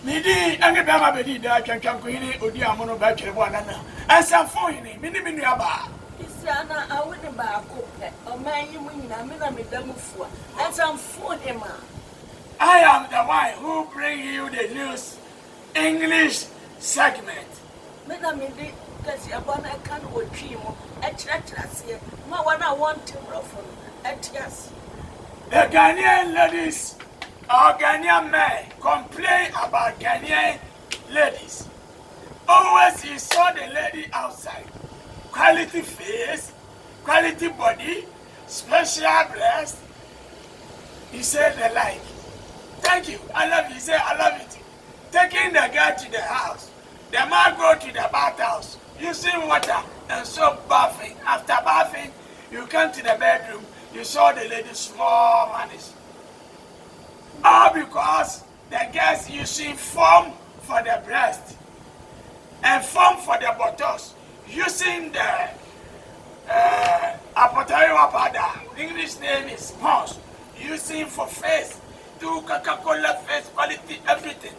Midi anga bama bedi da chancham ko hini odi amono ba kire bo anana ansa fo hini mini aba isiana awene ba akope o man yi mu nyina me na me damufu ansa fo him I am the one who bring you the news English segment me na me di kasi abana kan otwi mo e kire se ma wana want to rofo etias the Ghanaian ladies or Ghanaian men complain about Ghanaian ladies. Always you saw the lady outside. Quality face, quality body, special breast. He said they like. Thank you. I love you. He said I love it. Taking the girl to the house. The man go to the bathhouse, using water and soap bathing. After bathing, you come to the bedroom. You saw the lady small manish. All because the girls using foam for the breast and foam for the buttocks, using the apothecary powder, English name is sponge, using for face, do Coca-Cola face quality, everything.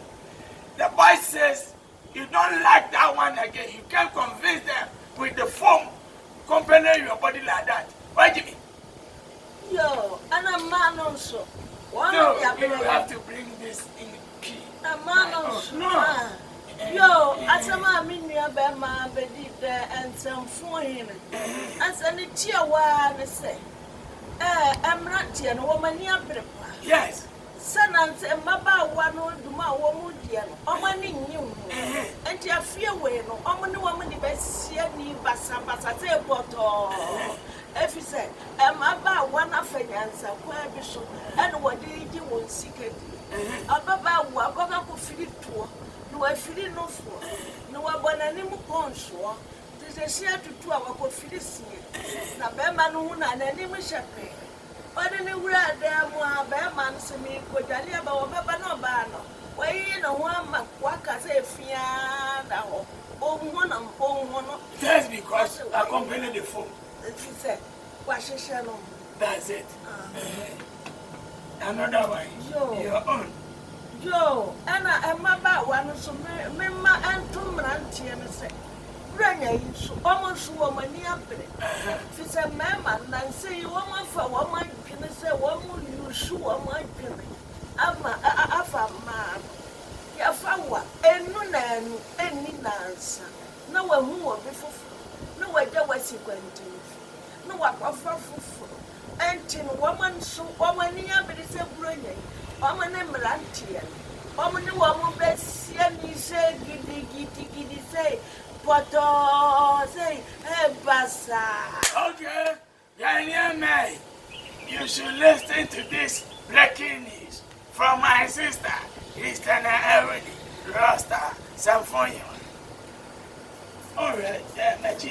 The boy says, you don't like that one again. You can't convince them with the foam, accompanying your body like that. Why, Jimmy? Yo, and a man also. No, you have to bring this in key. A man also. No. Yo, as a man, I bet my bedi there and some for him. As any cheer one say. I'm not here, no woman near Brepa. Yes. Son and say, Maba one old Duma woman, dear, or money new. And your fear way, no, only woman the best see me, Bassa, say, bottle. If you say, I'm about one of a answer, where bishop, and what did you want secret? About what I could feel it to. No, I feel no for. No, I want an impostor. This is a share to 2 hours for Phyllis. Now, Beman, and an image shepherd. But anywhere there, more Beman, send me, could I live about Babano Bano? Why, you know, one Maquaka say, Fiana, oh, one. That's because I accompany the phone. She said, wash a shallow. That's it. Another one. Your own. Joe, and I am about one so Mima and two Ranti and say, Ranya, you almost woman near Brit. She said, Mamma, and say you woman for 1 month, can say 1 month you shoe on my penny. Afa man. Yafawa, and no nan, any answer. No one more before. No idea what you going to do. No one offer for. And tin woman so woman near but it's a brilliant. Woman named Rantian. Woman woman best see me say giddy say, but say, hey, Bassa. Okay, Ghanaian man, you should listen to this breaking news from my sister, Christiana Erwin, Rasta, Sanfonia. All right, yeah, that's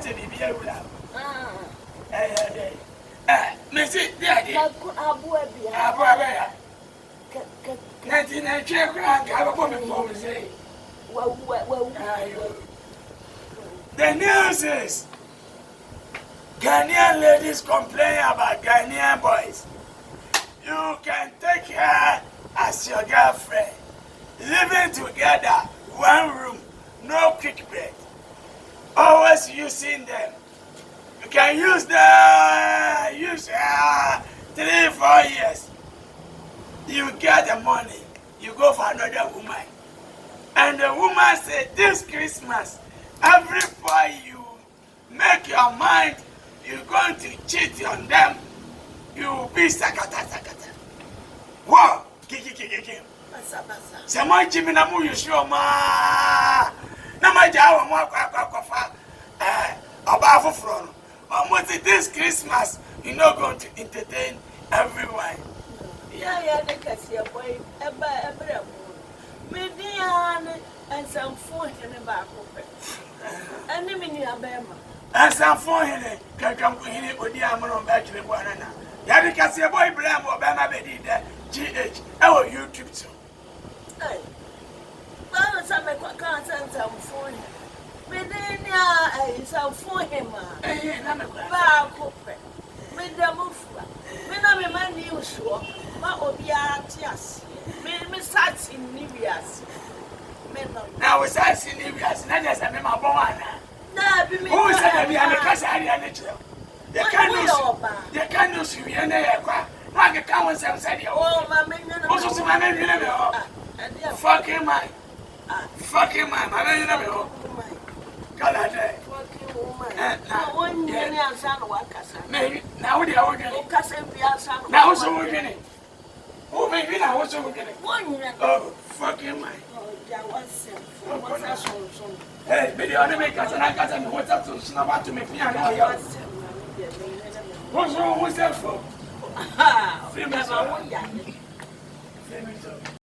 a baby. Missy, Daddy, the news is Ghanaian ladies complain about Ghanaian boys. You can take her as your girlfriend, living together, one room. No quick bed. Always using them. You can use 3-4 years. You get the money. You go for another woman. And the woman said, this Christmas, every boy you make your mind, you're going to cheat on them. You will be sakata. Whoa! Kiki. Someone Jimmy Namu, you sure, ma. Namaja, above front. Almost this Christmas, you're not going to entertain everyone. Yeah, they can see a boy, every Median and some phone in the back of it. And the mini Abema. And some phone can come in it with the Amazon back to the banana. Yeah, can see a boy, Bram or Bama Bedi, GH, our YouTube too. Hey, well, some can't send some phone. Medina is a phone him. Back of it. Medamufla. When I'm a man, you sure. ma obia tias me sat in nibias me no na we sat in nibias na just me ma bon ana na bi me who said be am kasa area na chiro you can no see we na ye kwa ma ke kan won sem said you oh ma me no o so ma me me ho fucking man ma me no me ho kala de fucking woman na won ni ansa no wakasa me na wo dia wo gele o kasa bi ansa no na wo so wo gele o me bi na wo so wo gele won ni oh fucking man ja wasem what's that song hey me dey on me kasa na kasa me what's up so na ba to me fian na yo what's wrong with that for ah fi me so